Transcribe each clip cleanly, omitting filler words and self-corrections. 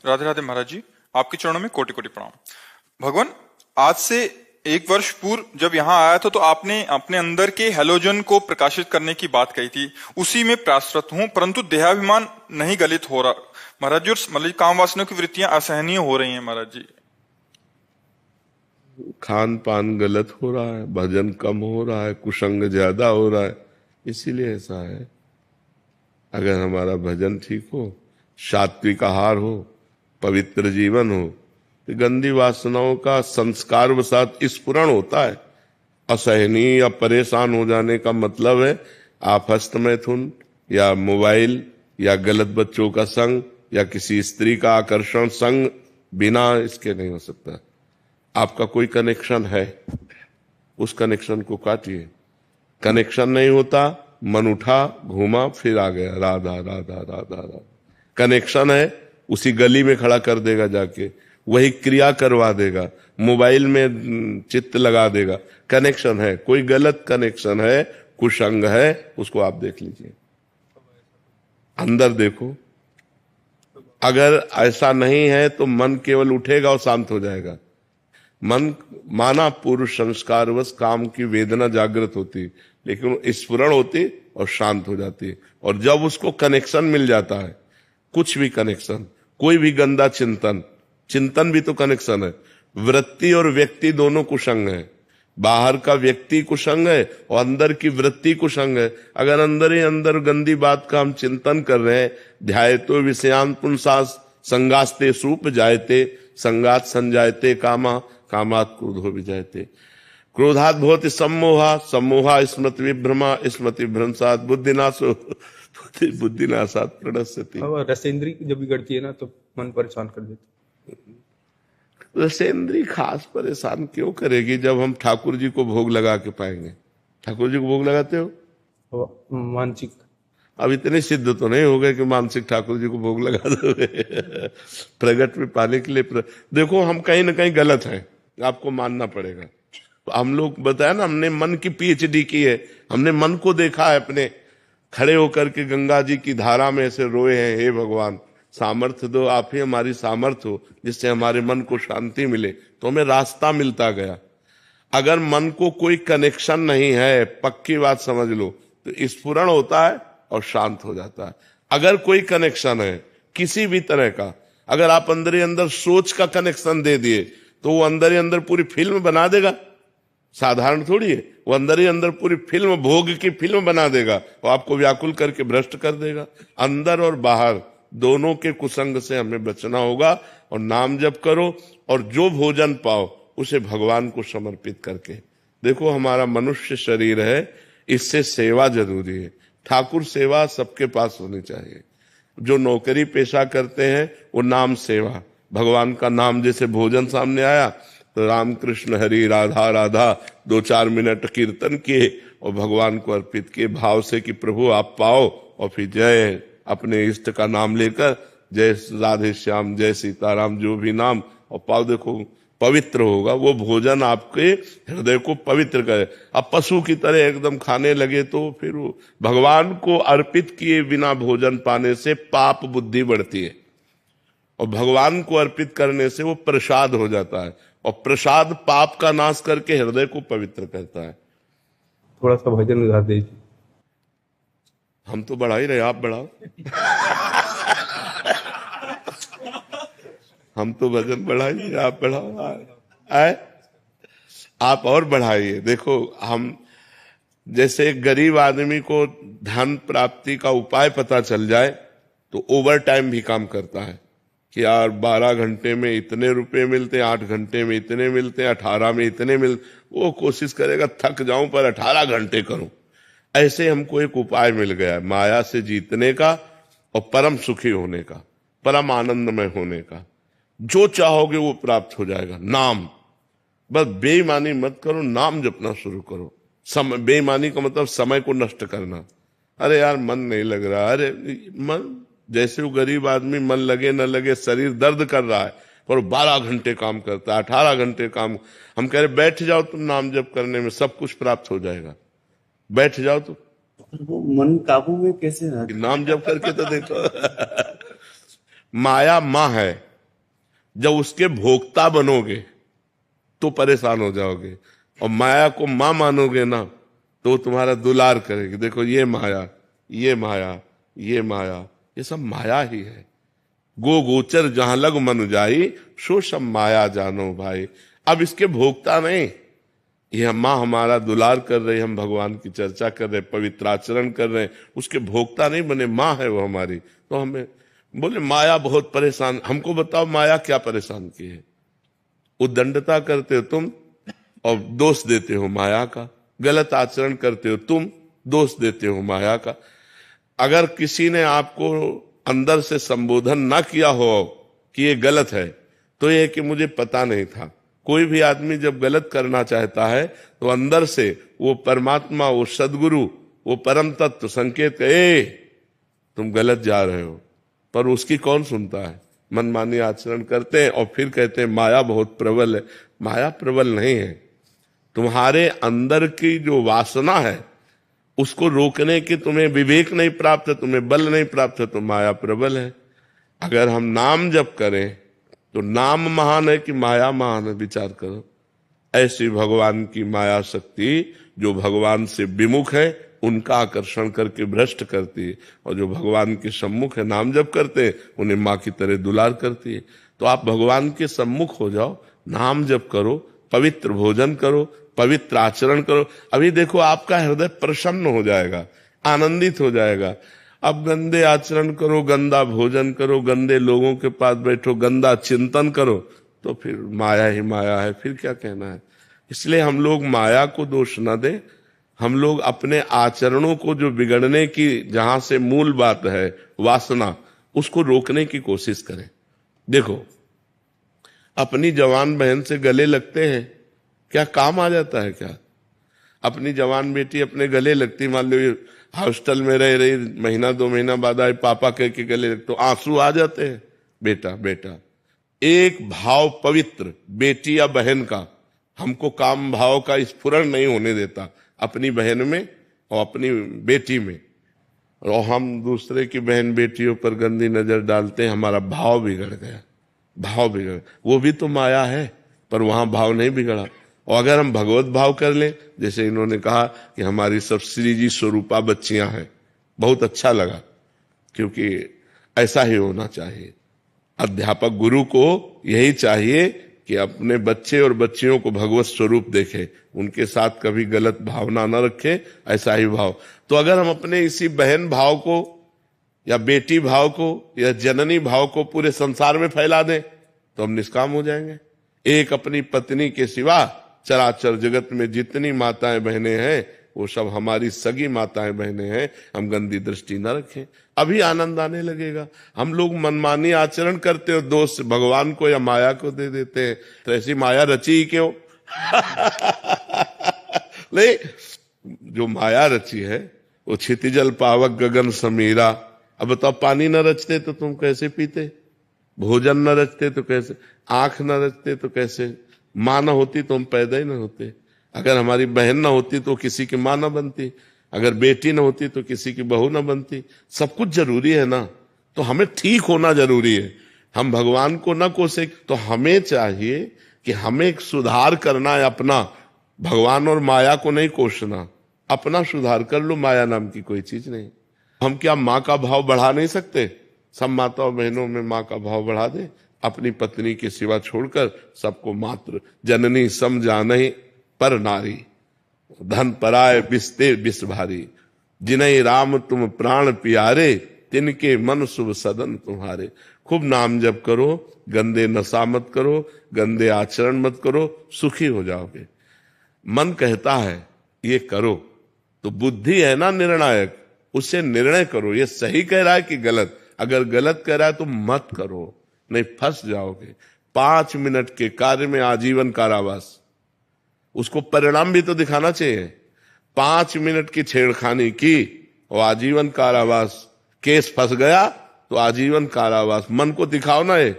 राधे राधे महाराज जी, आपके चरणों में कोटि कोटि प्रणाम। भगवान, आज से 1 वर्ष पूर्व जब यहाँ आया था तो आपने अपने अंदर के हैलोजन को प्रकाशित करने की बात कही थी, उसी में प्रयासरत हूँ, परंतु देहाभिमान नहीं गलित हो रहा महाराज जी, और मतलब काम वासना की वृत्तियां असहनीय हो रही हैं महाराज जी। खान पान गलत हो रहा है, भजन कम हो रहा है, कुसंग ज्यादा हो रहा है, इसीलिए ऐसा है। अगर हमारा भजन ठीक हो, सात्विक आहार हो, पवित्र जीवन हो, तो गंदी वासनाओं का संस्कार वसात स्फुरण होता है। असहनीय या परेशान हो जाने का मतलब है आप हस्तमैथुन या मोबाइल या गलत बच्चों का संग या किसी स्त्री का आकर्षण संग बिना इसके नहीं हो सकता। आपका कोई कनेक्शन है, उस कनेक्शन को काटिए। कनेक्शन नहीं होता, मन उठा घूमा फिर आ गया, राधा राधा राधा राधा। कनेक्शन है, उसी गली में खड़ा कर देगा, जाके वही क्रिया करवा देगा, मोबाइल में चित्त लगा देगा। कनेक्शन है, कोई गलत कनेक्शन है, कुसंग है, उसको आप देख लीजिए, अंदर देखो। अगर ऐसा नहीं है तो मन केवल उठेगा और शांत हो जाएगा। मन माना पूर्व संस्कारवश काम की वेदना जागृत होती, लेकिन स्फुरण होती और शांत हो जाती। और जब उसको कनेक्शन मिल जाता है, कुछ भी कनेक्शन, कोई भी गंदा चिंतन, चिंतन भी तो कनेक्शन है। वृत्ति और व्यक्ति दोनों कुसंग है। बाहर का व्यक्ति कुसंग है और अंदर की वृत्ति कुसंग है। अगर अंदर ही अंदर गंदी बात का हम चिंतन कर रहे हैं, ध्यायतो विषयान पुंसास संगास्ते सूप जायते संगात संजायते कामा कामात क्रोधो विजायते। क्रोधात भवति सम्मोहा सम्मोहा स्मृति विभ्रमा स्मृति भ्रंशात बुद्धिनाशो बुद्धिनाशात प्रणश्यति। रसेंद्री जब बिगड़ती है ना तो मन परेशान कर देती है। रसेंद्री खास परेशान क्यों करेगी जब हम ठाकुर जी को भोग लगा के पाएंगे। ठाकुर जी को भोग लगाते हो? मानसिक अब इतने सिद्ध तो नहीं हो गए कि मानसिक ठाकुर जी को भोग लगा दोगे। प्रगट में पाने के लिए देखो, हम कहीं ना कहीं गलत हैं, आपको मानना पड़ेगा। तो हम लोग बताया ना, हमने मन की पीएचडी की है, हमने मन को देखा है, अपने खड़े होकर के गंगा जी की धारा में ऐसे रोए हैं, हे भगवान सामर्थ्य दो, आप ही हमारी सामर्थ्य हो, जिससे हमारे मन को शांति मिले। तो हमें रास्ता मिलता गया। अगर मन को कोई कनेक्शन नहीं है, पक्की बात समझ लो, तो स्फुरण होता है और शांत हो जाता है। अगर कोई कनेक्शन है किसी भी तरह का, अगर आप अंदर ही अंदर सोच का कनेक्शन दे दिए तो वो अंदर ही अंदर पूरी फिल्म बना देगा। साधारण थोड़ी है, वो अंदर ही अंदर पूरी फिल्म, भोग की फिल्म बना देगा और आपको व्याकुल करके भ्रष्ट कर देगा। अंदर और बाहर दोनों के कुसंग से हमें बचना होगा। और नाम जप करो और जो भोजन पाओ उसे भगवान को समर्पित करके। देखो, हमारा मनुष्य शरीर है, इससे सेवा जरूरी है। ठाकुर सेवा सबके पास होनी चाहिए। जो नौकरी पेशा करते हैं वो नाम सेवा, भगवान का नाम, जैसे भोजन सामने आया तो राम कृष्ण हरि राधा राधा 2-4 मिनट कीर्तन किए और भगवान को अर्पित किए भाव से कि प्रभु आप पाओ, और फिर जय अपने इष्ट का नाम लेकर जय राधे श्याम जय सीताराम जो भी नाम, और पाओ। देखो पवित्र होगा वो भोजन, आपके हृदय को पवित्र करे। अब पशु की तरह एकदम खाने लगे तो फिर वो भगवान को अर्पित किए बिना भोजन पाने से पाप बुद्धि बढ़ती है, और भगवान को अर्पित करने से वो प्रसाद हो जाता है, और प्रसाद पाप का नाश करके हृदय को पवित्र करता है। थोड़ा सा भजन उधार दीजिए। हम तो बढ़ा ही रहे, आप बढ़ाओ। हम तो भजन बढ़ाइए, आप बढ़ाओ। आए आप और बढ़ाइए। देखो, हम जैसे एक गरीब आदमी को धन प्राप्ति का उपाय पता चल जाए तो ओवर टाइम भी काम करता है कि यार 12 घंटे में इतने रुपए मिलते हैं, 8 घंटे में इतने मिलते हैं, 18 में इतने वो कोशिश करेगा थक जाऊं पर 18 घंटे करूं। ऐसे हमको एक उपाय मिल गया माया से जीतने का और परम सुखी होने का, परम आनंदमय होने का। जो चाहोगे वो प्राप्त हो जाएगा। नाम, बस बेईमानी मत करो, नाम जपना शुरू करो। बेईमानी का मतलब समय को नष्ट करना। अरे यार मन नहीं लग रहा, अरे मन, जैसे वो गरीब आदमी मन लगे न लगे, शरीर दर्द कर रहा है पर 12 घंटे काम करता है, 18 घंटे काम। हम कह रहे बैठ जाओ तुम नाम जप करने में, सब कुछ प्राप्त हो जाएगा। बैठ जाओ तो वो मन काबू में कैसे रहा? नाम जप करके तो देखो। माया माँ है, जब उसके भोक्ता बनोगे तो परेशान हो जाओगे, और माया को मां मानोगे ना तो तुम्हारा दुलार करेगी। देखो ये माया, ये माया, ये माया, ये सब माया ही है। गो गोचर जहां लग मन जाई, सो सब माया जानो भाई। अब इसके भोक्ता नहीं, ये माँ हमारा दुलार कर रहे, हम भगवान की चर्चा कर रहे, पवित्र आचरण कर रहे, उसके भोक्ता नहीं बने, माँ है वो हमारी। तो हमें बोले माया बहुत परेशान, हमको बताओ माया क्या परेशान की है? उद्दंडता करते हो तुम और दोष देते हो माया का, गलत आचरण करते हो तुम, दोष देते हो माया का। अगर किसी ने आपको अंदर से संबोधन ना किया हो कि ये गलत है, तो ये कि मुझे पता नहीं था। कोई भी आदमी जब गलत करना चाहता है तो अंदर से वो परमात्मा, वो सदगुरु, वो परम तत्व संकेत ए तुम गलत जा रहे हो, पर उसकी कौन सुनता है? मनमानी आचरण करते हैं और फिर कहते हैं माया बहुत प्रबल है। माया प्रबल नहीं है, तुम्हारे अंदर की जो वासना है उसको रोकने की तुम्हें विवेक नहीं प्राप्त है, तुम्हें बल नहीं प्राप्त है, तो माया प्रबल है। अगर हम नाम जप करें तो नाम महान है कि माया महान है? विचार करो। ऐसी भगवान की माया शक्ति जो भगवान से विमुख है उनका आकर्षण करके भ्रष्ट करती है, और जो भगवान के सम्मुख है नाम जप करते हैं उन्हें माँ की तरह दुलार करती है। तो आप भगवान के सम्मुख हो जाओ, नाम जप करो, पवित्र भोजन करो, पवित्र आचरण करो। अभी देखो आपका हृदय प्रसन्न हो जाएगा, आनंदित हो जाएगा। अब गंदे आचरण करो, गंदा भोजन करो, गंदे लोगों के पास बैठो, गंदा चिंतन करो, तो फिर माया ही माया है, फिर क्या कहना है। इसलिए हम लोग माया को दोष न दें, हम लोग अपने आचरणों को जो बिगड़ने की जहां से मूल बात है वासना, उसको रोकने की कोशिश करें। देखो अपनी जवान बहन से गले लगते हैं, क्या काम आ जाता है क्या? अपनी जवान बेटी अपने गले लगती, मान लो हॉस्टल में रह रही, महीना 2 महीना बाद आए पापा कह के गले लगते, तो आंसू आ जाते हैं। बेटा बेटा, एक भाव पवित्र बेटी या बहन का हमको काम भाव का स्फुरण नहीं होने देता अपनी बहन में और अपनी बेटी में, और हम दूसरे की बहन बेटियों पर गंदी नजर डालते हैं, हमारा भाव बिगड़ गया। भाव बिगड़, वो भी तो माया है, पर वहां भाव नहीं बिगड़ा। और अगर हम भगवत भाव कर लें, जैसे इन्होंने कहा कि हमारी सब श्री जी स्वरूपा बच्चियां हैं, बहुत अच्छा लगा, क्योंकि ऐसा ही होना चाहिए। अध्यापक गुरु को यही चाहिए कि अपने बच्चे और बच्चियों को भगवत स्वरूप देखे, उनके साथ कभी गलत भावना न रखे, ऐसा ही भाव। तो अगर हम अपने इसी बहन भाव को या बेटी भाव को या जननी भाव को पूरे संसार में फैला दें तो हम निष्काम हो जाएंगे। एक अपनी पत्नी के सिवा चराचर जगत में जितनी माताएं बहनें हैं वो सब हमारी सगी माताएं बहनें हैं, हम गंदी दृष्टि न रखें, अभी आनंद आने लगेगा। हम लोग मनमानी आचरण करते हो, दोष भगवान को या माया को दे देते हैं, तो ऐसी माया रची ही क्यों? नहीं, जो माया रची है वो क्षितिजल पावक गगन समीरा। अब बताओ, पानी न रचते तो तुम कैसे पीते? भोजन न रचते तो कैसे? आंख न रचते तो कैसे? माँ न होती तो हम पैदा ही न होते। अगर हमारी बहन न होती तो किसी की माँ न बनती, अगर बेटी न होती तो किसी की बहू न बनती। सब कुछ जरूरी है ना, तो हमें ठीक होना जरूरी है। हम भगवान को न कोसे, तो हमें चाहिए कि हमें एक सुधार करना है अपना, भगवान और माया को नहीं कोसना। अपना सुधार कर लो, माया नाम की कोई चीज नहीं। हम क्या माँ का भाव बढ़ा नहीं सकते? सब माताओं बहनों में माँ का भाव बढ़ा दे, अपनी पत्नी के सिवा छोड़कर सबको मात्र जननी समझानहि पर नारी, धन पराय बिस्ते बिस भारी, जिन्हें राम तुम प्राण प्यारे, तिनके मन शुभ सदन तुम्हारे। खूब नाम जप करो, गंदे नशा मत करो, गंदे आचरण मत करो, सुखी हो जाओगे। मन कहता है ये करो, तो बुद्धि है ना निर्णायक, उससे निर्णय करो, ये सही कह रहा है कि गलत। अगर गलत कह रहा है तो मत करो, नहीं फंस जाओगे। 5 मिनट के कार्य में आजीवन कारावास, उसको परिणाम भी तो दिखाना चाहिए। 5 मिनट की छेड़खानी की और आजीवन कारावास, केस फंस गया तो आजीवन कारावास। मन को दिखाओ ना ये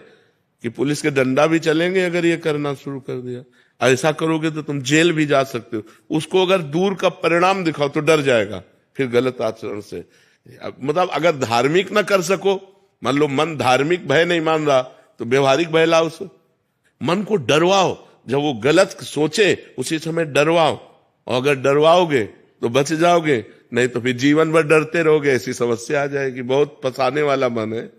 कि पुलिस के डंडा भी चलेंगे अगर ये करना शुरू कर दिया। ऐसा करोगे तो तुम जेल भी जा सकते हो। उसको अगर दूर का परिणाम दिखाओ तो डर जाएगा फिर गलत आचरण से। मतलब अगर धार्मिक ना कर सको, मान लो मन धार्मिक भय नहीं मान रहा, तो व्यवहारिक बहलाव से मन को डरवाओ, जब वो गलत सोचे उसी समय डरवाओ, और अगर डरवाओगे तो बच जाओगे, नहीं तो फिर जीवन भर डरते रहोगे, ऐसी समस्या आ जाएगी। बहुत फंसाने वाला मन है।